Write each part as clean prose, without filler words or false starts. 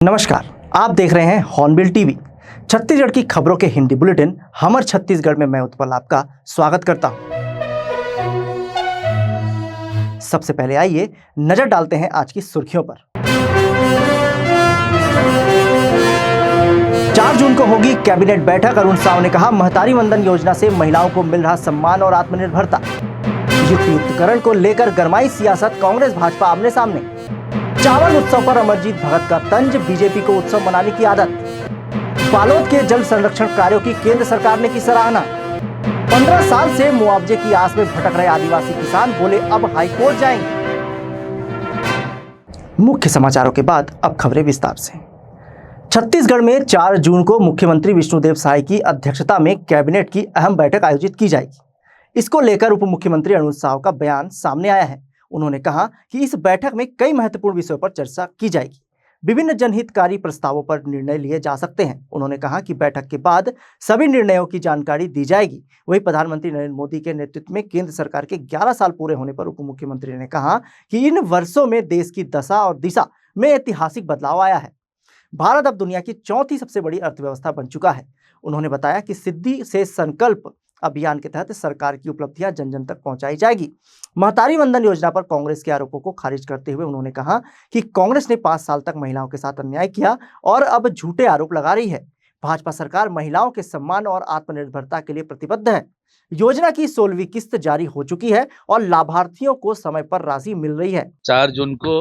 नमस्कार, आप देख रहे हैं हॉर्नबिल टीवी। छत्तीसगढ़ की खबरों के हिंदी बुलेटिन हमर छत्तीसगढ़ में मैं उत्पल आपका स्वागत करता हूं। सबसे पहले आइए नजर डालते हैं आज की सुर्खियों पर। 4 जून को होगी कैबिनेट बैठक। अरुण साव ने कहा, महतारी वंदन योजना से महिलाओं को मिल रहा सम्मान और आत्मनिर्भरता। युक्तियुक्तकरण को लेकर गरमाई सियासत, कांग्रेस भाजपा आमने सामने। चावल उत्सव पर अमरजीत भगत का तंज, बीजेपी को उत्सव मनाने की आदत। बालोद के जल संरक्षण कार्यों की केंद्र सरकार ने की सराहना। 15 साल से मुआवजे की आस में भटक रहे आदिवासी किसान बोले अब हाईकोर्ट जाएंगे। मुख्य समाचारों के बाद अब खबरें विस्तार से। छत्तीसगढ़ में 4 जून को मुख्यमंत्री विष्णुदेव साय की अध्यक्षता में कैबिनेट की अहम बैठक आयोजित की जाएगी। इसको लेकर उप मुख्यमंत्री अरुण साव का बयान सामने आया है। उन्होंने कहा कि इस बैठक में कई महत्वपूर्ण विषयों पर चर्चा की जाएगी। विभिन्न जनहितकारी प्रस्तावों पर निर्णय लिए जा सकते हैं। उन्होंने कहा कि बैठक के बाद सभी निर्णयों की जानकारी दी जाएगी। वहीं प्रधानमंत्री नरेंद्र मोदी के नेतृत्व में केंद्र सरकार के 11 साल पूरे होने पर उप मुख्यमंत्री ने कहा कि इन वर्षों में देश की दशा और दिशा में ऐतिहासिक बदलाव आया है। भारत अब दुनिया की 4थी सबसे बड़ी अर्थव्यवस्था बन चुका है। उन्होंने बताया कि सिद्धि से संकल्प अभियान के तहत सरकार की उपलब्धियां जन जन तक पहुंचाई जाएगी। महतारी वंदन योजना पर कांग्रेस के आरोपों को खारिज करते हुए उन्होंने कहा कि कांग्रेस ने 5 साल तक महिलाओं के साथ अन्याय किया और अब झूठे आरोप लगा रही है। भाजपा सरकार महिलाओं के सम्मान और आत्मनिर्भरता के लिए प्रतिबद्ध है। योजना की 16वीं किस्त जारी हो चुकी है और लाभार्थियों को समय पर राशि मिल रही है। 4 जून को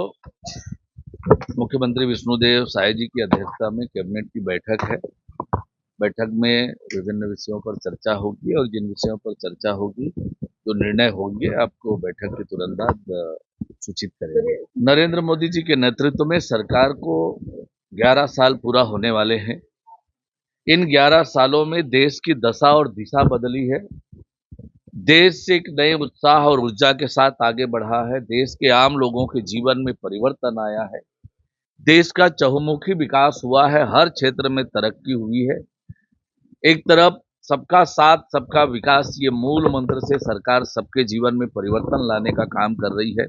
मुख्यमंत्री विष्णुदेव साय जी की अध्यक्षता में कैबिनेट की बैठक है। बैठक में विभिन्न विषयों पर चर्चा होगी और जिन विषयों पर चर्चा होगी, जो निर्णय होंगे, आपको बैठक के तुरंत बाद सूचित करेंगे। नरेंद्र मोदी जी के नेतृत्व में सरकार को 11 साल पूरा होने वाले हैं। इन 11 सालों में देश की दशा और दिशा बदली है। देश एक नए उत्साह और ऊर्जा के साथ आगे बढ़ा है। देश के आम लोगों के जीवन में परिवर्तन आया है। देश का चहुमुखी विकास हुआ है। हर क्षेत्र में तरक्की हुई है। एक तरफ सबका साथ सबका विकास, ये मूल मंत्र से सरकार सबके जीवन में परिवर्तन लाने का काम कर रही है।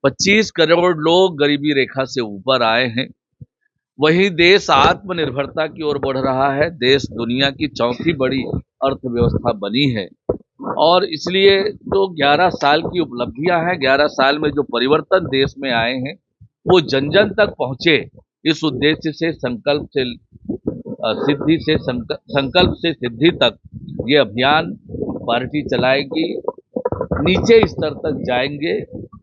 25 करोड़ लोग गरीबी रेखा से ऊपर आए हैं। वहीं देश आत्मनिर्भरता की ओर बढ़ रहा है। देश दुनिया की 4थी बड़ी अर्थव्यवस्था बनी है और इसलिए तो 11 साल की उपलब्धियां हैं। 11 साल में जो परिवर्तन देश में आए हैं वो जन जन तक पहुंचे, इस उद्देश्य से संकल्प से सिद्धि तक ये अभियान पार्टी चलाएगी। नीचे स्तर तक जाएंगे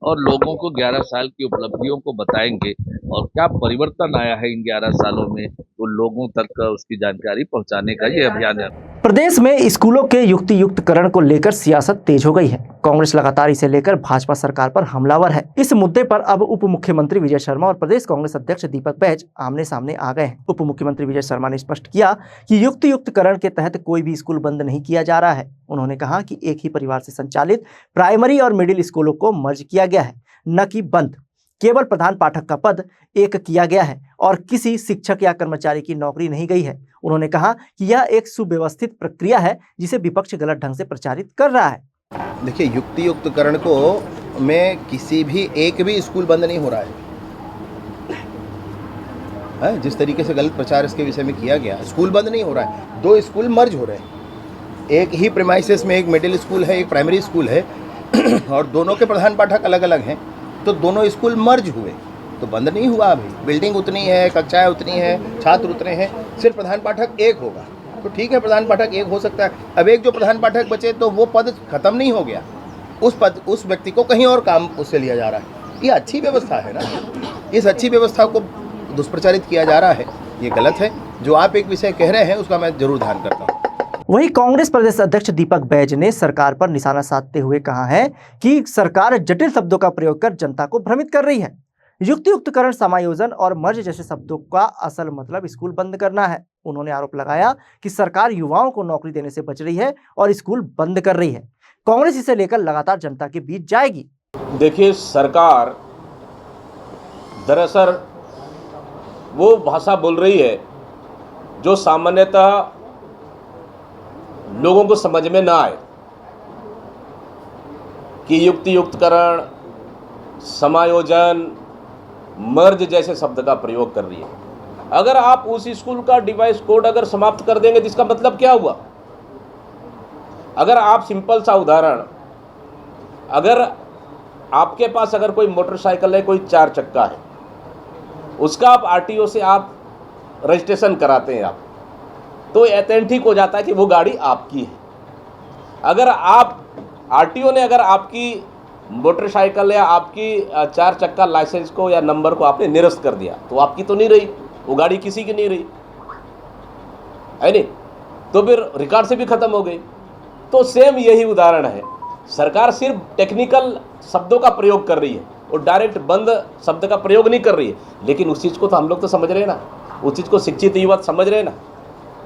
और लोगों को 11 साल की उपलब्धियों को बताएंगे और क्या परिवर्तन आया है इन 11 सालों में, तो लोगों तक उसकी जानकारी पहुंचाने का ये अभियान है। प्रदेश में स्कूलों के युक्तियुक्तकरण को लेकर सियासत तेज हो गई है। कांग्रेस लगातार इसे लेकर भाजपा सरकार पर हमलावर है। इस मुद्दे पर अब उप मुख्यमंत्री विजय शर्मा और प्रदेश कांग्रेस अध्यक्ष दीपक बैज आमने सामने आ गए हैं। उप मुख्यमंत्री विजय शर्मा ने स्पष्ट किया कि युक्तियुक्तकरण के तहत कोई भी स्कूल बंद नहीं किया जा रहा है। उन्होंने कहा कि एक ही परिवार से संचालित प्राइमरी और मिडिल स्कूलों को मर्ज किया गया है, न कि बंद। केवल प्रधान पाठक का पद एक किया गया है और किसी शिक्षक या कर्मचारी की नौकरी नहीं गई है। उन्होंने कहा कि यह एक सुव्यवस्थित प्रक्रिया है जिसे विपक्ष गलत ढंग से प्रचारित कर रहा है। देखिए, युक्तियुक्तकरण को में किसी भी एक भी स्कूल बंद नहीं हो रहा है। जिस तरीके से गलत प्रचार इसके विषय में किया गया, स्कूल बंद नहीं हो रहा है। 2 स्कूल मर्ज हो रहे हैं। एक ही प्रीमाइसेस में एक मिडिल स्कूल है, एक प्राइमरी स्कूल है और दोनों के प्रधान पाठक अलग अलग हैं, तो दोनों स्कूल मर्ज हुए, तो बंद नहीं हुआ। अभी बिल्डिंग उतनी है, कक्षाएं उतनी हैं, छात्र उतने हैं, सिर्फ प्रधान पाठक एक होगा तो ठीक है, प्रधान पाठक एक हो सकता है। अब एक जो प्रधान पाठक बचे तो वो पद खत्म नहीं हो गया, उस व्यक्ति को कहीं और काम उससे लिया जा रहा है। ये अच्छी व्यवस्था है ना। इस अच्छी व्यवस्था को दुष्प्रचारित किया जा रहा है, ये गलत है। जो आप एक विषय कह रहे हैं उसका मैं जरूर ध्यान करता हूँ। वहीं कांग्रेस प्रदेश अध्यक्ष दीपक बैज ने सरकार पर निशाना साधते हुए कहा है कि सरकार जटिल शब्दों का प्रयोग कर जनता को भ्रमित कर रही है। युक्तियुक्तकरण, समायोजन और मर्ज जैसे शब्दों का असल मतलब स्कूल बंद करना है। उन्होंने आरोप लगाया कि सरकार युवाओं को नौकरी देने से बच रही है और स्कूल बंद कर रही है। कांग्रेस इसे लेकर लगातार जनता के बीच जाएगी। देखिए, सरकार दरअसल वो भाषा बोल रही है जो सामान्यतः लोगों को समझ में ना आए कि युक्तियुक्तकरण, समायोजन, मर्ज जैसे शब्द का प्रयोग कर रही है। अगर आप उस स्कूल का डिवाइस कोड अगर समाप्त कर देंगे तो इसका मतलब क्या हुआ? अगर आप सिंपल सा उदाहरण, अगर आपके पास अगर कोई मोटरसाइकिल है, कोई 4 चक्का है, उसका आप आरटीओ से आप रजिस्ट्रेशन कराते हैं आप, तो ऑथेंटिक हो जाता है कि वो गाड़ी आपकी है। अगर आप आरटीओ ने अगर आपकी मोटरसाइकिल या आपकी 4 चक्का लाइसेंस को या नंबर को आपने निरस्त कर दिया तो आपकी तो नहीं रही, वो गाड़ी किसी की नहीं रही, है नहीं? तो फिर रिकॉर्ड से भी खत्म हो गई। तो सेम यही उदाहरण है, सरकार सिर्फ टेक्निकल शब्दों का प्रयोग कर रही है और डायरेक्ट बंद शब्द का प्रयोग नहीं कर रही है, लेकिन उस चीज़ को तो हम लोग तो समझ रहे हैं ना, उस चीज़ को शिक्षित युवा समझ रहे हैं ना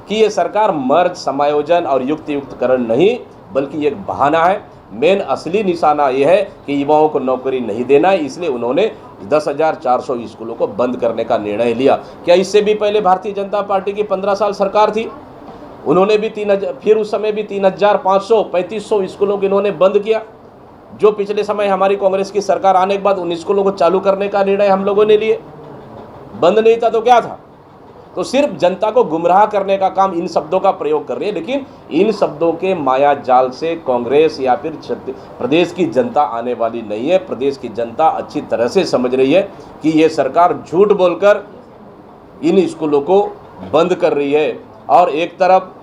कि ये सरकार मर्ज, समायोजन और युक्तियुक्तकरण नहीं बल्कि एक बहाना है। मेन असली निशाना ये है कि युवाओं को नौकरी नहीं देना है, इसलिए उन्होंने 10,400 स्कूलों को बंद करने का निर्णय लिया। क्या इससे भी पहले भारतीय जनता पार्टी की 15 साल सरकार थी, उन्होंने भी 3,000, फिर उस समय भी 3,500 3,500 स्कूलों को इन्होंने बंद किया। जो पिछले समय हमारी कांग्रेस की सरकार आने के बाद उन स्कूलों को चालू करने का निर्णय हम लोगों ने लिए। बंद नहीं था तो क्या था? तो सिर्फ जनता को गुमराह करने का काम इन शब्दों का प्रयोग कर रही है, लेकिन इन शब्दों के माया जाल से कांग्रेस या फिर प्रदेश की जनता आने वाली नहीं है। प्रदेश की जनता अच्छी तरह से समझ रही है कि ये सरकार झूठ बोलकर इन स्कूलों को बंद कर रही है और एक तरफ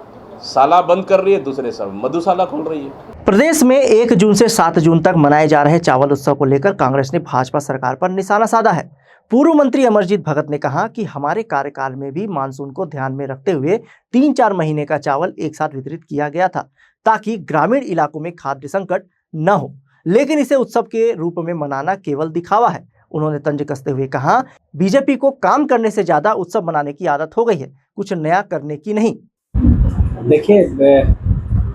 साला बंद कर रही है, दूसरे तरफ मधुशाला खोल रही है। प्रदेश में 1 जून से 7 जून तक मनाए जा रहे चावल उत्सव को लेकर कांग्रेस ने भाजपा सरकार पर निशाना साधा है। पूर्व मंत्री अमरजीत भगत ने कहा कि हमारे कार्यकाल में भी मानसून को ध्यान में रखते हुए 3-4 महीने का चावल एक साथ वितरित किया गया था ताकि ग्रामीण इलाकों में खाद्य संकट न हो, लेकिन इसे उत्सव के रूप में मनाना केवल दिखावा है। उन्होंने तंज कसते हुए कहा, बीजेपी को काम करने से ज्यादा उत्सव मनाने की आदत हो गई है, कुछ नया करने की नहीं। देखिए,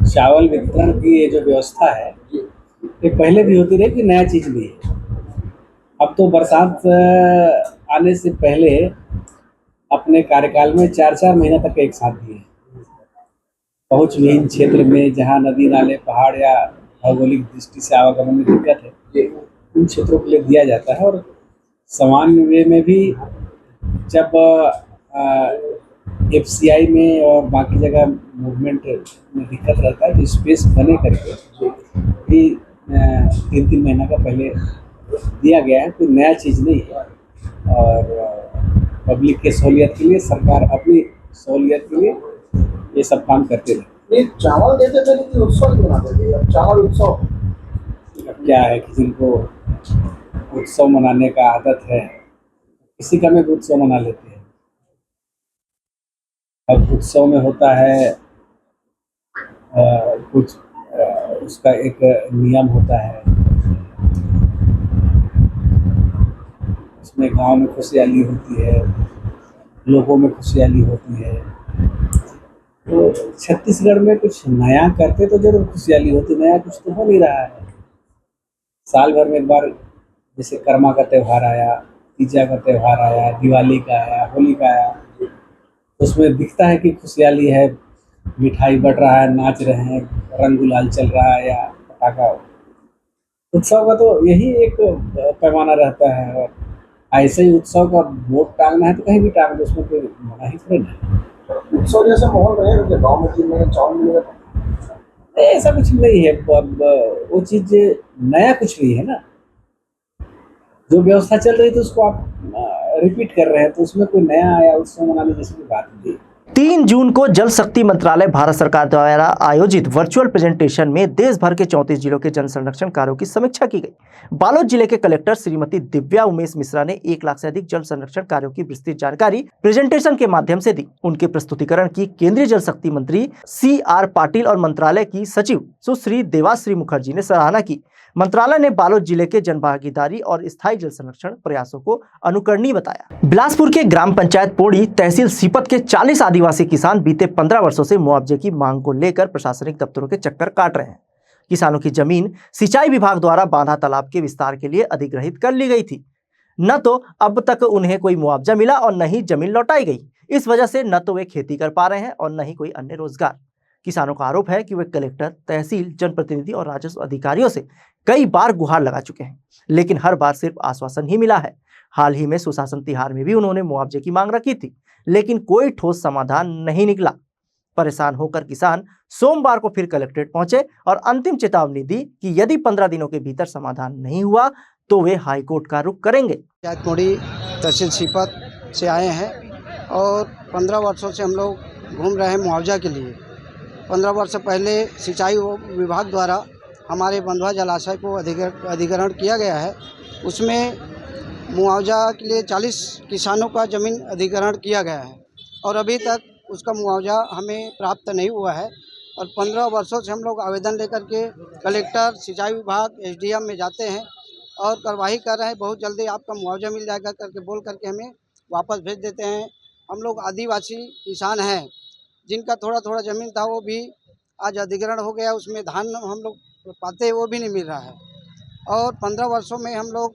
चावल वितरण की ये जो व्यवस्था है ये पहले भी होती रही, कि नया चीज़ नहीं है। अब तो बरसात आने से पहले अपने कार्यकाल में 4-4 महीना तक एक साथ दिए। पहुँच विहीन क्षेत्र में जहाँ नदी नाले पहाड़ या भौगोलिक दृष्टि से आवागमन में दिक्कत है, उन क्षेत्रों के लिए दिया जाता है। और सामान्य वे में भी जब FCI में और बाकी जगह मूवमेंट में दिक्कत रहता है तो स्पेस बने करके भी 3-3 महीना का पहले दिया गया है। कोई नया चीज़ नहीं है। और पब्लिक के सहूलियत के लिए सरकार अपनी सहूलियत के लिए ये सब काम करते रहे। चावल देते थे लेकिन उत्सव क्यों मनाते थे? चावल उत्सव अब क्या है कि जिनको उत्सव मनाने का आदत है, किसी का में भी उत्सव मना लेते हैं। अब उत्सव में होता है कुछ उसका एक नियम होता है, उसमें गांव में खुशहाली होती है, लोगों में खुशहाली होती है। तो छत्तीसगढ़ में कुछ नया करते तो जरूर खुशहाली होती, नया कुछ तो हो नहीं रहा है। साल भर में एक बार जैसे कर्मा का त्यौहार आया, तीजा का त्यौहार आया, दिवाली का आया, होली का आया, उसमें दिखता है कि खुशहाली है, मिठाई बट रहा है, नाच रहे हैं, रंग गुलाल चल रहा है या पटाखा। उत्सव का तो यही एक पैमाना रहता है। और ऐसे ही उत्सव का वोट टांगना है तो कहीं भी टांग दो, उसमें कोई मना ही थोड़ी नहीं। उत्सव जैसा माहौल रहेगा गाँव में 3 महीने चावल मिलेगा? ऐसा कुछ नहीं है। अब वो चीज़ नया कुछ नहीं है ना, जो व्यवस्था चल रही थी उसको आप रिपीट कर रहे हैं, तो उसमें कोई नया आया उत्सव मनाने जैसी कोई बात नहीं। 3 जून को जल शक्ति मंत्रालय भारत सरकार द्वारा आयोजित वर्चुअल प्रेजेंटेशन में देश भर के 34 जिलों के जल संरक्षण कार्यों की समीक्षा की गई। बालोद जिले के कलेक्टर श्रीमती दिव्या उमेश मिश्रा ने 1 लाख से अधिक जल संरक्षण कार्यों की विस्तृत जानकारी प्रेजेंटेशन के माध्यम से दी। उनके प्रस्तुतिकरण की केंद्रीय जल शक्ति मंत्री CR पाटिल और मंत्रालय की सचिव सुश्री देवाश्री मुखर्जी ने सराहना की। मंत्रालय ने बालोद जिले के जनभागीदारी और स्थायी जल संरक्षण प्रयासों को अनुकरणीय बताया। बिलासपुर के ग्राम पंचायत पोड़ी तहसील सीपत के 40 आदिवासी किसान बीते 15 वर्षों से मुआवजे की मांग को लेकर प्रशासनिक दफ्तरों के चक्कर काट रहे हैं। किसानों की जमीन सिंचाई विभाग द्वारा बांधा तालाब के विस्तार के लिए अधिग्रहित कर ली गई थी। न तो अब तक उन्हें कोई मुआवजा मिला और न ही जमीन लौटाई गई। इस वजह से न तो वे खेती कर पा रहे हैं और न ही कोई अन्य रोजगार। किसानों का आरोप है कि वे कलेक्टर, तहसील, जनप्रतिनिधि और राजस्व अधिकारियों से कई बार गुहार लगा चुके हैं, लेकिन हर बार सिर्फ आश्वासन ही मिला है। हाल ही में सुशासन तिहार में भी उन्होंने मुआवजे की मांग रखी थी, लेकिन कोई ठोस समाधान नहीं निकला। परेशान होकर किसान सोमवार को फिर कलेक्ट्रेट पहुंचे और अंतिम चेतावनी दी कि यदि 15 दिनों के भीतर समाधान नहीं हुआ तो वे हाईकोर्ट का रुख करेंगे। पंचायत तहसील सीपत से आए हैं और 15 वर्षों से हम लोग घूम रहे हैं मुआवजा के लिए। 15 वर्ष पहले सिंचाई विभाग द्वारा हमारे बंधुआ जलाशय को अधिग्रहण किया गया है। उसमें मुआवजा के लिए 40 किसानों का ज़मीन अधिग्रहण किया गया है और अभी तक उसका मुआवजा हमें प्राप्त नहीं हुआ है। और 15 वर्षों से हम लोग आवेदन लेकर के कलेक्टर, सिंचाई विभाग, एसडीएम में जाते हैं और कार्रवाई कर रहे हैं। बहुत जल्दी आपका मुआवजा मिल जाएगा करके बोल करके हमें वापस भेज देते हैं। हम लोग आदिवासी किसान हैं, जिनका थोड़ा थोड़ा ज़मीन था वो भी आज अधिग्रहण हो गया। उसमें धान हम लोग पाते हैं वो भी नहीं मिल रहा है। और 15 वर्षों में हम लोग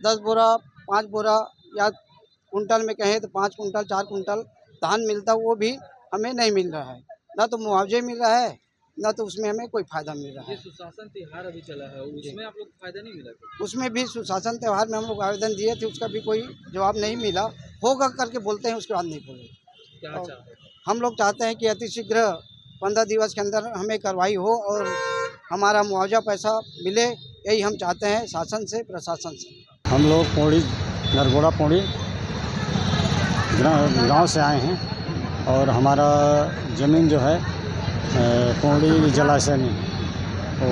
10 बोरा, 5 बोरा या कुंटल में कहें तो 5 कुंटल, 4 कुंटल धान मिलता, वो भी हमें नहीं मिल रहा है। ना तो मुआवजे मिल रहा है, ना तो उसमें हमें कोई फ़ायदा मिल रहा है। सुशासन त्यौहार अभी चला है, उसमें आप लोग को फायदा नहीं मिला? उसमें भी सुशासन त्यौहार में हम लोग आवेदन दिए थे, उसका भी कोई जवाब नहीं मिला। होगा करके बोलते हैं, उसके बाद नहीं बोले। क्या चाहते हैं? हम लोग चाहते हैं कि अतिशीघ्र 15 दिवस के अंदर हमें कार्रवाई हो और हमारा मुआवजा पैसा मिले। यही हम चाहते हैं शासन से, प्रशासन से। हम लोग पौड़ी, नरगोड़ा पौड़ी गांव से आए हैं और हमारा ज़मीन जो है पौड़ी जलाशय में वो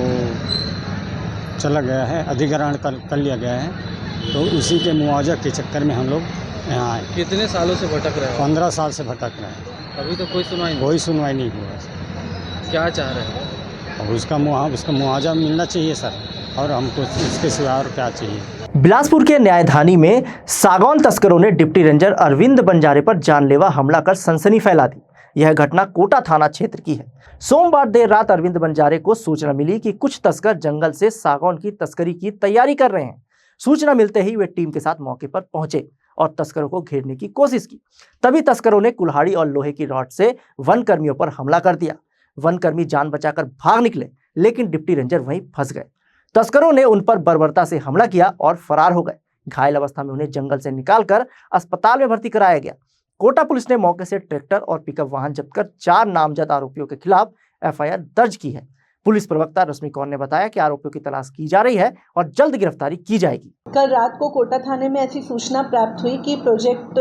चला गया है, अधिग्रहण कर लिया गया है। तो उसी के मुआवजा के चक्कर में हम लोग यहाँ आए। कितने सालों से भटक रहे हैं? 15 साल से भटक रहे हैं। अभी तो कोई सुनवाई नहीं हुआ। क्या चाह रहे हैं? और उसका मुआवजा मिलना चाहिए सर, और हमको इसके सिवा और क्या चाहिए। बिलासपुर के न्यायधानी में सागौन तस्करों ने डिप्टी रेंजर अरविंद बंजारे पर जानलेवा हमला कर सनसनी फैला दी। यह घटना कोटा थाना क्षेत्र की है। सोमवार देर रात अरविंद बंजारे को सूचना मिली कि कुछ तस्कर जंगल से सागौन की तस्करी की तैयारी कर रहे हैं। सूचना मिलते ही वे टीम के साथ मौके पर पहुंचे और तस्करों को घेरने की कोशिश की। तभी तस्करों ने कुल्हाड़ी और लोहे की रॉड से वन कर्मियों पर हमला कर दिया। वन कर्मी जान बचाकर भाग निकले, लेकिन डिप्टी रेंजर वहीं फंस गए। तस्करों ने उन पर बर्बरता से हमला किया और फरार हो गए। घायल अवस्था में उन्हें जंगल से निकालकर अस्पताल में भर्ती कराया गया। कोटा पुलिस ने मौके से ट्रैक्टर और पिकअप वाहन जब्त कर 4 नामजद आरोपियों के खिलाफ एफआईआर दर्ज की है। पुलिस प्रवक्ता रश्मि कौर ने बताया कि आरोपियों की तलाश की जा रही है और जल्द गिरफ्तारी की जाएगी। कल रात को कोटा थाने में ऐसी सूचना प्राप्त हुई कि प्रोजेक्ट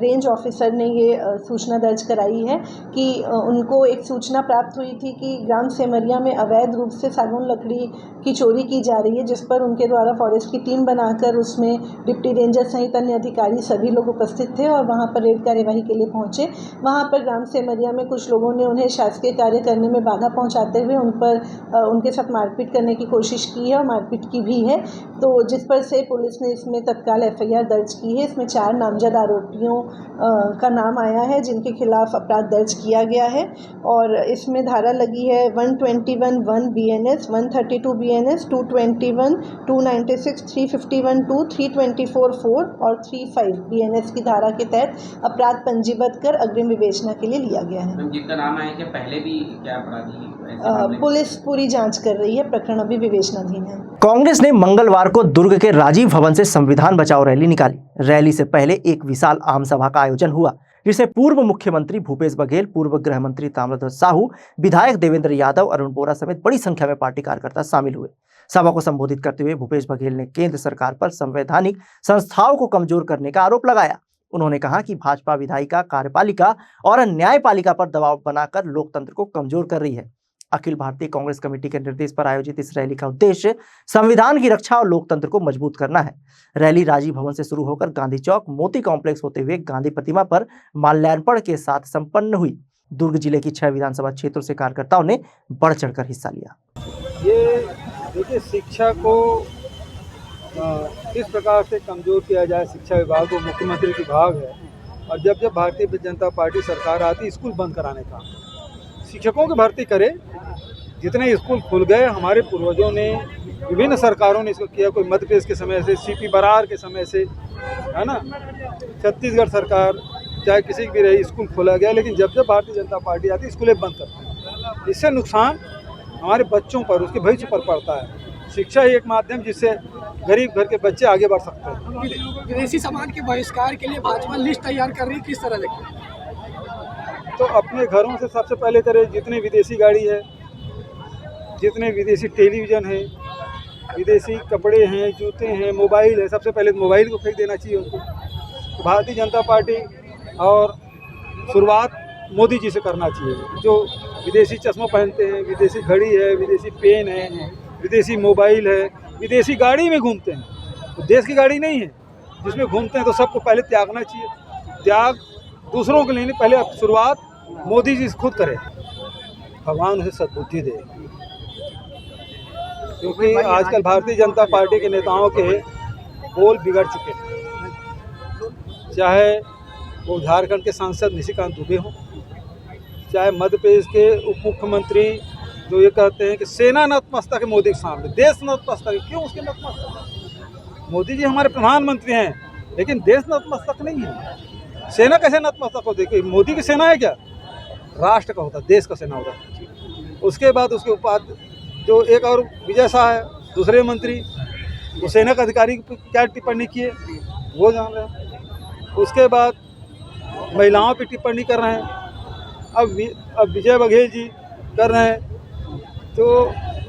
रेंज ऑफिसर ने ये सूचना दर्ज कराई है कि उनको एक सूचना प्राप्त हुई थी कि ग्राम सेमरिया में अवैध रूप से सागौन लकड़ी की चोरी की जा रही है, जिस पर उनके द्वारा फॉरेस्ट की टीम बनाकर उसमें डिप्टी रेंजर सहित अन्य अधिकारी सभी लोग उपस्थित थे और वहाँ पर रेड कार्यवाही के लिए पहुँचे। वहाँ पर ग्राम सेमरिया में कुछ लोगों ने उन्हें शासकीय कार्य करने में बाधा पहुँचाते हुए उनके साथ मारपीट करने की कोशिश की है और मारपीट की भी है। तो जिस पर से पुलिस ने इसमें तत्काल एफआईआर दर्ज की है। इसमें 4 नामजद आरोपियों का नाम आया है जिनके खिलाफ अपराध दर्ज किया गया है और इसमें धारा लगी है 121(1) BNS, 132 BNS, 221, 296, 351(2), 324(4) और 35 BNS की धारा के तहत अपराध पंजीबद्ध कर अग्रिम विवेचना के लिए लिया गया है। जिनका नाम आया कि पहले भी क्या अपराधी? पुलिस पूरी जांच कर रही है, प्रकरण अभी विवेचनाधीन है। कांग्रेस ने मंगलवार को दुर्ग के राजीव भवन से संविधान बचाओ रैली निकाली। रैली से पहले एक विशाल आम सभा का आयोजन हुआ, जिसे पूर्व मुख्यमंत्री भूपेश बघेल, पूर्व गृह मंत्री ताम्रध्वज साहू, विधायक देवेंद्र यादव, अरुण बोरा समेत बड़ी संख्या में पार्टी कार्यकर्ता शामिल हुए। सभा को संबोधित करते हुए भूपेश बघेल ने केंद्र सरकार पर संवैधानिक संस्थाओं को कमजोर करने का आरोप लगाया। उन्होंने कहा कि भाजपा विधायिका, कार्यपालिका और न्यायपालिका पर दबाव बनाकर लोकतंत्र को कमजोर कर रही है। अखिल भारतीय कांग्रेस कमेटी के निर्देश पर आयोजित इस रैली का उद्देश्य संविधान की रक्षा और लोकतंत्र को मजबूत करना है। रैली राजीव भवन से शुरू होकर गांधी चौक, मोती कॉम्प्लेक्स होते हुए गांधी प्रतिमा पर माल्यार्पण के साथ संपन्न हुई। दुर्ग जिले की 6 विधानसभा क्षेत्रों से कार्यकर्ताओं ने बढ़ चढ़कर हिस्सा लिया। ये देखिए, शिक्षा को किस प्रकार से कमजोर किया जाए, शिक्षा विभाग को मुख्यमंत्री विभाग है और जब भारतीय जनता पार्टी सरकार आती स्कूल बंद कराने का, शिक्षकों की भर्ती करे। जितने स्कूल खुल गए, हमारे पूर्वजों ने, विभिन्न सरकारों ने इसको किया। कोई मध्य प्रदेश के समय से, सीपी बरार के समय से, है ना, छत्तीसगढ़ सरकार, चाहे किसी की भी रही, स्कूल खोला गया। लेकिन जब भारतीय जनता पार्टी आती स्कूलें बंद करती है। इससे नुकसान हमारे बच्चों पर, उसके भविष्य पर पड़ता है। शिक्षा ही एक माध्यम जिससे गरीब घर के बच्चे आगे बढ़ सकते हैं। विदेशी सामान के बहिष्कार के लिए भाजपा लिस्ट तैयार कर रही है, किस तरह देखते हैं? तो अपने घरों से सबसे पहले तरह जितने विदेशी गाड़ी है, जितने विदेशी टेलीविज़न है, विदेशी कपड़े हैं, जूते हैं, मोबाइल है, सबसे पहले मोबाइल को फेंक देना चाहिए उनको। तो भारतीय जनता पार्टी और शुरुआत मोदी जी से करना चाहिए, जो विदेशी चश्मा पहनते हैं, विदेशी घड़ी है, विदेशी पेन है, विदेशी मोबाइल है, विदेशी गाड़ी में घूमते हैं, तो देश की गाड़ी नहीं है जिसमें घूमते हैं, तो सबको पहले त्यागना चाहिए। त्याग दूसरों के लिए नहीं, पहले शुरुआत मोदी जी से खुद करें, भगवान उसे सद्बुद्धि दे। क्योंकि आजकल भारतीय जनता पार्टी के नेताओं के बोल बिगड़ चुके हैं, चाहे वो झारखंड के सांसद निशिकांत दुबे हों, चाहे मध्य प्रदेश के उप मुख्यमंत्री जो ये कहते हैं कि सेना नतमस्तक है मोदी के सामने, देश नतमस्तक है। क्यों उसके नतमस्तक? मोदी जी हमारे प्रधानमंत्री हैं, लेकिन देश नतमस्तक नहीं है। सेना कैसे नतमस्तक हो? देखिए, मोदी की सेना है क्या? राष्ट्र का होता है, देश का सेना होता है। उसके बाद उसके ऊपर जो एक और विजय शाह है, दूसरे मंत्री, वो सेना का अधिकारी क्या टिप्पणी किए वो जान रहे हैं। उसके बाद महिलाओं पे टिप्पणी कर रहे हैं, अब विजय बघेल जी कर रहे हैं। तो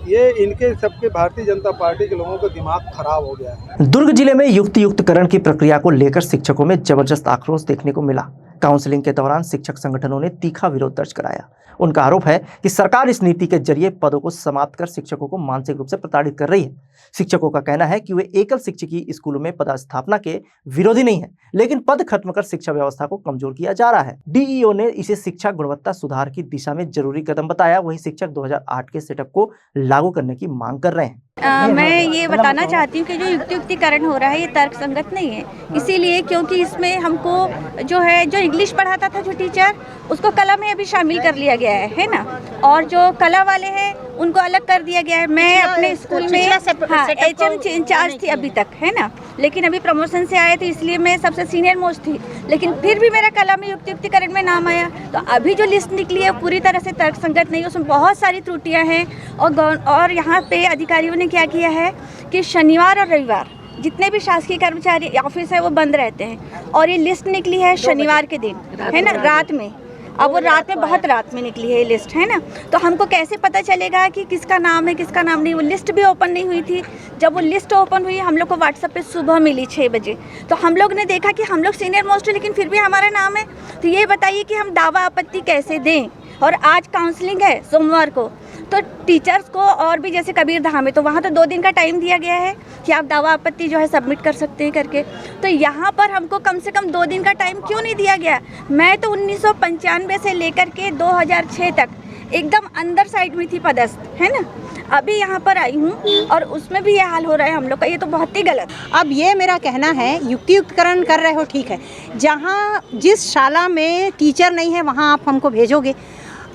ये इनके सबके भारतीय जनता पार्टी के लोगों का दिमाग खराब हो गया है। दुर्ग जिले में युक्तियुक्तकरण की प्रक्रिया को लेकर शिक्षकों में जबरदस्त आक्रोश देखने को मिला। काउंसलिंग के दौरान शिक्षक संगठनों ने तीखा विरोध दर्ज कराया। उनका आरोप है कि सरकार इस नीति के जरिए पदों को समाप्त कर शिक्षकों को मानसिक रूप से प्रताड़ित कर रही है। शिक्षकों का कहना है कि वे एकल शिक्षकी स्कूलों में पदस्थापना के विरोधी नहीं है, लेकिन पद खत्म कर शिक्षा व्यवस्था को कमजोर किया जा रहा है। डीईओ ने इसे शिक्षा गुणवत्ता सुधार की दिशा में जरूरी कदम बताया। वहीं शिक्षक 2008 के सेटअप को लागू करने की मांग कर रहे हैं। मैं ये बताना चाहती हूँ कि जो युक्तियुक्तिकरण हो रहा है ये तर्कसंगत नहीं है, इसीलिए क्योंकि इसमें हमको जो इंग्लिश पढ़ाता था जो टीचर, उसको कला में अभी शामिल कर लिया गया है ना, और जो कला वाले हैं उनको अलग कर दिया गया है। मैं अपने स्कूल में HM इंचार्ज थी अभी तक, है ना, लेकिन अभी प्रमोशन से आए थे इसलिए मैं सबसे सीनियर मोस्ट थी, लेकिन फिर भी मेरा कला में युक्तियुक्तिकरण में नाम आया। तो अभी जो लिस्ट निकली है पूरी तरह से तर्कसंगत नहीं, उसमें बहुत सारी त्रुटियां हैं। और यहाँ पे अधिकारियों ने क्या किया है कि शनिवार और रविवार जितने भी शासकीय कर्मचारी ऑफिस है वो बंद रहते हैं, और ये लिस्ट निकली है शनिवार के दिन, है ना, रात में। अब वो रात में, बहुत रात में निकली है ये लिस्ट, है ना, तो हमको कैसे पता चलेगा कि किसका नाम है किसका नाम नहीं? वो लिस्ट भी ओपन नहीं हुई थी। जब वो लिस्ट ओपन हुई हम लोग को व्हाट्सएप पे सुबह मिली 6 बजे, तो हम लोग ने देखा कि हम लोग सीनियर मोस्ट है लेकिन फिर भी हमारा नाम है। तो ये बताइए कि हम दावा आपत्ति कैसे दें? और आज काउंसलिंग है सोमवार को, तो टीचर्स को और भी जैसे कबीर धाम है तो वहाँ तो 2 दिन का टाइम दिया गया है कि आप दावा आपत्ति जो है सबमिट कर सकते हैं करके, तो यहाँ पर हमको कम से कम 2 दिन का टाइम क्यों नहीं दिया गया? मैं तो 1995 से लेकर के 2006 तक एकदम अंदर साइड में थी पदस्थ, है ना, अभी यहाँ पर आई हूँ और उसमें भी ये हाल हो रहा है हम लोग का, ये तो बहुत ही गलत। अब ये मेरा कहना है, युक्तियुक्तकरण कर रहे हो ठीक है, जहाँ जिस शाला में टीचर नहीं है वहाँ आप हमको भेजोगे।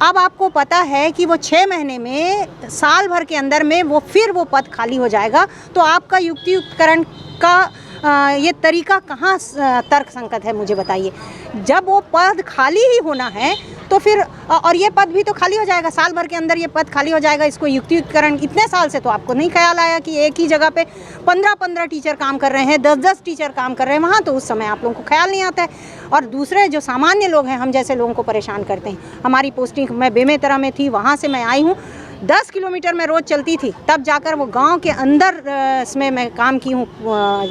अब आपको पता है कि वो 6 महीने में, साल भर के अंदर में वो फिर वो पद खाली हो जाएगा, तो आपका युक्तियुक्तकरण का ये तरीका कहाँ तर्क संगत है मुझे बताइए। जब वो पद खाली ही होना है तो फिर, और ये पद भी तो खाली हो जाएगा, साल भर के अंदर ये पद खाली हो जाएगा। इसको युक्तियुक्तकरण इतने साल से तो आपको नहीं ख्याल आया कि एक ही जगह पे 15-15 टीचर काम कर रहे हैं, 10-10 टीचर काम कर रहे हैं वहाँ, तो उस समय आप लोगों को ख्याल नहीं आता है। और दूसरे जो सामान्य लोग हैं, हम जैसे लोगों को परेशान करते हैं। हमारी पोस्टिंग, मैं बेमेतरा में थी, वहाँ से मैं आई हूँ, 10 किलोमीटर में रोज़ चलती थी, तब जाकर वो गांव के अंदर इसमें मैं काम की हूँ।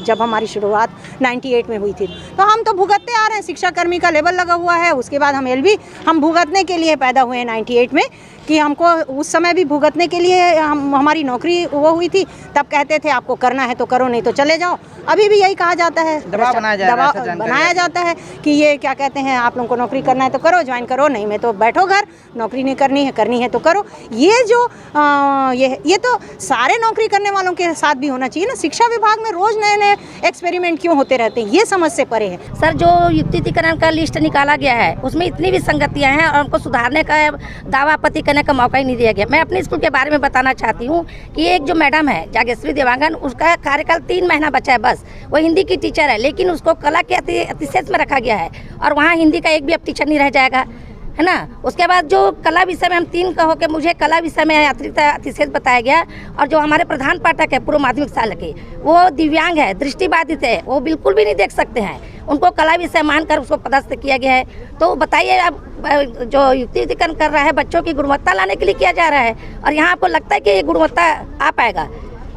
जब हमारी शुरुआत 98 में हुई थी, तो हम तो भुगतते आ रहे हैं, शिक्षा कर्मी का लेवल लगा हुआ है। उसके बाद हम LB, हम भुगतने के लिए पैदा हुए हैं 98 में, कि हमको उस समय भी भुगतने के लिए हमारी नौकरी वो हुई थी। तब कहते थे आपको करना है तो करो, नहीं तो चले जाओ। अभी भी यही कहा जाता है, दबाव बनाया जाता है कि ये क्या कहते हैं, आप लोगों को नौकरी करना है तो करो, ज्वाइन करो, नहीं में तो बैठो घर, नौकरी नहीं करनी है तो करो। ये जो ये तो सारे नौकरी करने वालों के साथ भी होना चाहिए ना। शिक्षा विभाग में रोज नए एक्सपेरिमेंट क्यों होते रहते हैं, ये समझ से परे है। सर, जो युक्तियुक्तिकरण का लिस्ट निकाला गया है उसमें इतनी भी संगतियां हैं और उनको सुधारने का, दावा आपत्ति करने का मौका ही नहीं दिया गया। मैं अपने स्कूल के बारे में बताना चाहती हूँ कि एक जो मैडम है जागेश्वरी देवांगन, उसका कार्यकाल 3 महीना बचा है बस। वो हिंदी की टीचर है, लेकिन उसको कला के अतिशेष में रखा गया है, और वहाँ हिंदी का एक भी अब टीचर नहीं रह जाएगा, है ना। उसके बाद जो कला विषय में हम 3 कहो कि मुझे कला विषय में अतिरिक्त अतिशय बताया गया। और जो हमारे प्रधान पाठक है पूर्व माध्यमिक शाला के, वो दिव्यांग है, दृष्टिबाधित है, वो बिल्कुल भी नहीं देख सकते हैं। उनको कला विषय मानकर उसको पदस्थ किया गया है। तो बताइए, अब जो युक्तिकरण कर रहा है बच्चों की गुणवत्ता लाने के लिए किया जा रहा है, और यहाँ आपको लगता है कि ये गुणवत्ता आ पाएगा?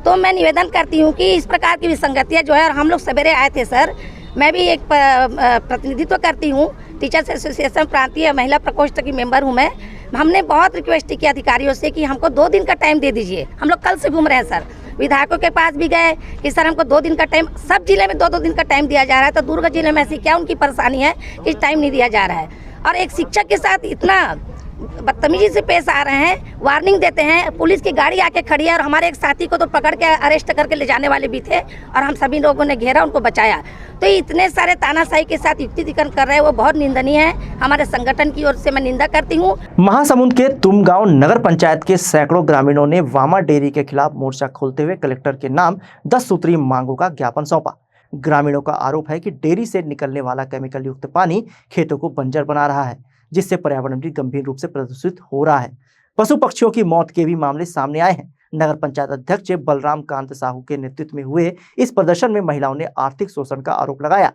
तो मैं निवेदन करती हूँ कि इस प्रकार की विसंगतियाँ जो है, और हम लोग सवेरे आए थे सर, मैं भी एक प्रतिनिधित्व करती हूँ टीचर्स एसोसिएशन प्रांतीय महिला प्रकोष्ठ की मेंबर हूँ मैं। हमने बहुत रिक्वेस्ट की अधिकारियों से कि हमको 2 दिन का टाइम दे दीजिए। हम लोग कल से घूम रहे हैं सर, विधायकों के पास भी गए कि सर हमको 2 दिन का टाइम, सब जिले में 2-2 दिन का टाइम दिया जा रहा है, तो दुर्ग जिले में ऐसी क्या उनकी परेशानी है कि टाइम नहीं दिया जा रहा है। और एक शिक्षक के साथ इतना बदतमीजी से पेश आ रहे हैं, वार्निंग देते हैं, पुलिस की गाड़ी आके खड़ी है, और हमारे एक साथी को तो पकड़ के अरेस्ट करके ले जाने वाले भी थे, और हम सभी लोगों ने घेरा, उनको बचाया। तो इतने सारे तानाशाही के साथ युक्तिकरण कर रहे हैं, वो बहुत निंदनीय है। हमारे संगठन की ओर से मैं निंदा करती हूँ। महासमुंद के तुमगांव नगर पंचायत के सैकड़ों ग्रामीणों ने वामा डेयरी के खिलाफ मोर्चा खोलते हुए कलेक्टर के नाम 10 सूत्रीय मांगों का ज्ञापन सौंपा। ग्रामीणों का आरोप है कि डेयरी से निकलने वाला केमिकल युक्त पानी खेतों को बंजर बना रहा है, जिससे पर्यावरण भी गंभीर रूप से प्रदूषित हो रहा है। पशु पक्षियों की मौत के भी मामले सामने आए हैं। नगर पंचायत अध्यक्ष बलराम कांत साहू के नेतृत्व में हुए इस प्रदर्शन में महिलाओं ने आर्थिक शोषण का आरोप लगाया।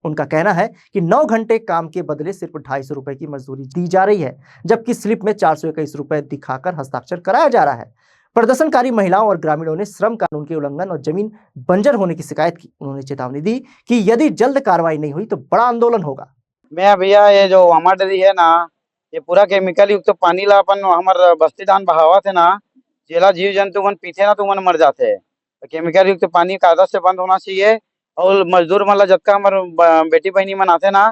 उनका कहना है कि 9 घंटे काम के बदले सिर्फ 250 रुपए की मजदूरी दी जा रही है, जबकि स्लिप में 421 रुपए दिखाकर हस्ताक्षर कराया जा रहा है। प्रदर्शनकारी महिलाओं और ग्रामीणों ने श्रम कानून के उल्लंघन और जमीन बंजर होने की शिकायत की। उन्होंने चेतावनी दी कि यदि जल्द कार्रवाई नहीं हुई तो बड़ा आंदोलन होगा। मैं भैया ये जो वामा डेयरी है ना, ये पूरा केमिकल युक्त पानी ला अपन हमार बस्ती दान बहावा थे ना, जेला जीव जंतु मन पीछे ना तो मन मर जाते हैं। तो केमिकल युक्त पानी कायदा से बंद होना चाहिए। और मजदूर मतलब जबका हमारे बेटी बहनी मन आते ना,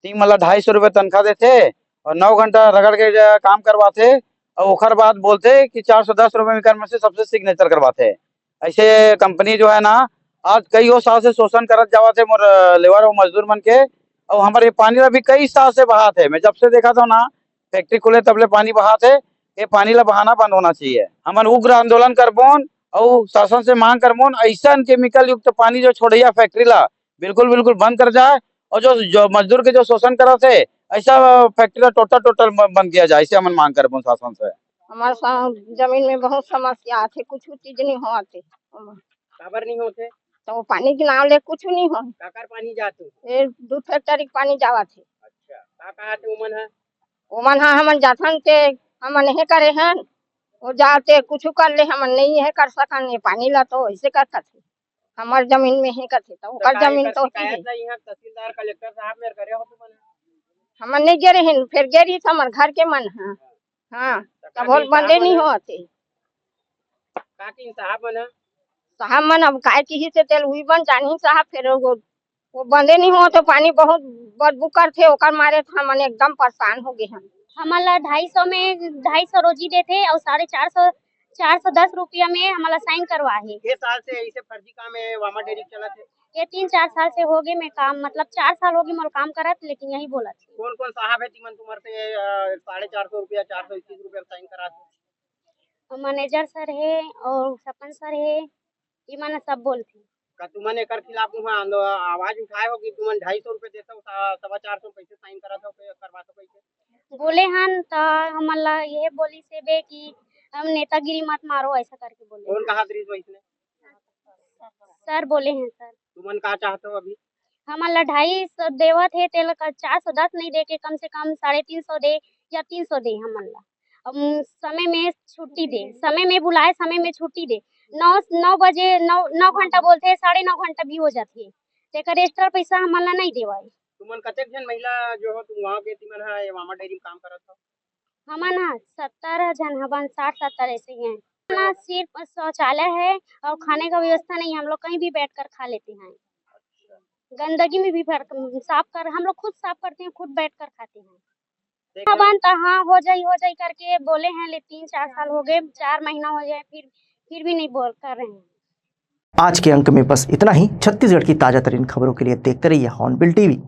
3 मतलब 250 रुपये तनख्वाह देते और 9 घंटा रगड़ के काम करवाते, और ओखर बाद बोलते कि 410 रुपये में से सबसे सिग्नेचर करवाते। ऐसे कंपनी जो है ना, आज कई साल से शोषण करत जावत है मोर लेबर और मजदूर मन के। और हमारे पानी ला भी कई साल से बहात है। मैं जब से देखा था ना फैक्ट्री खुले तबले पानी बहात है। ये पानी ला बहाना बंद होना चाहिए। हमन उग्र आंदोलन करबोन और शासन से मांग करबोन, ऐसा केमिकल युक्त पानी जो छोड़िया फैक्ट्री ला बिल्कुल बंद कर जाए, और जो मजदूर के जो शोषण करत है ऐसा फैक्ट्री ला टोटल बंद किया जाए। ऐसे हमन मांग करबोन शासन से। हमारे जमीन में बहुत समस्या आते, कुछ चीज नहीं होते। खबर नहीं होते तो वो पानी के नाम ले कुछ नहीं हो। काकर पानी जाते? ये 2 फैक्ट्री के पानी जावा थे। अच्छा, का कहा थे उमन है हमन जाथन के हमन नहीं करे हैं, वो जाते कुछ कर ले, हमन नहीं है कर सकन। ये पानी ला तो ऐसे कर सकते, हमार जमीन में ही करते तो ओकर जमीन तो यहाँ तहसीलदार कलेक्टर साहब मेरे करे हो तो हमन नहीं गिरे हैं, फिर गिरी तो हमार घर के मन है। हाँ, तब बंदे नहीं होते साहब मन। अब काय की ही से तेल हुई बन जानी साहब, फिर वो बंदे नहीं हो तो पानी बहुत बदबू करते, ओकर मारे हमन एकदम परेशान हो गए हैं। हमारा 250 में 250 रोजी देते और 410 रुपया में हमारा साइन करवा है। ये साल से ऐसे फर्जी काम है वामा डेयरी चला थे? ये 3-4 साल से हो गए मैं काम, मतलब 4 साल हो गए मोर काम करा थे, लेकिन यही बोला थे। कौन साहब है तीमन तुम्हारे से 450 रुपया 421 रुपया साइन करा थे? मैनेजर सर है और सरपंच सर है, ये मैंने सब बोलते। का तुमने कर खिलाफ आवाज उठाए हो कि तुमन 250 रुपये देता हो, 425 पैसे साइन करा था, करवा तो कैसे बोले हन? तो हमारा ये बोली से बे कि हम नेतागिरी मत मारो, ऐसा करके बोले। कौन कहा दृश्य वैसने? सर बोले हैं सर। तुमन का चाहते हो अभी? हमारा 250 देवत है, तेल का 410 नहीं दे के कम से कम 350 दे या 300 दे। हमारा समय में छुट्टी दे, समय में बुलाए, समय में छुट्टी दे। 9 बजे 9 घंटा बोलते हैं, 9.5 घंटा भी हो जाती है, तेकर एक्स्ट्रा पैसा हमारा नहीं देवाए। तुमन कतेक जन महिला जो हो तुम वहाँ के तिमन है वामा डेयरी में काम करत हो? हमारा 70 जन हवन, 60-70 ऐसे ही हैं ना। सिर्फ शौचालय है और खाने का व्यवस्था नहीं, हम लोग कहीं भी बैठकर खा लेते हैं। गंदगी में भी साफ कर, हम लोग खुद साफ करते हैं, खुद बैठकर खाते हैं। हाँ हो जाई करके बोले हैं, लेकिन 3-4 साल हो गए, 4 महीना हो जाए, फिर भी नहीं बोल कर रहे हैं। आज के अंक में बस इतना ही। छत्तीसगढ़ की ताजा तरीन खबरों के लिए देखते रहिए हॉर्नबिल टीवी।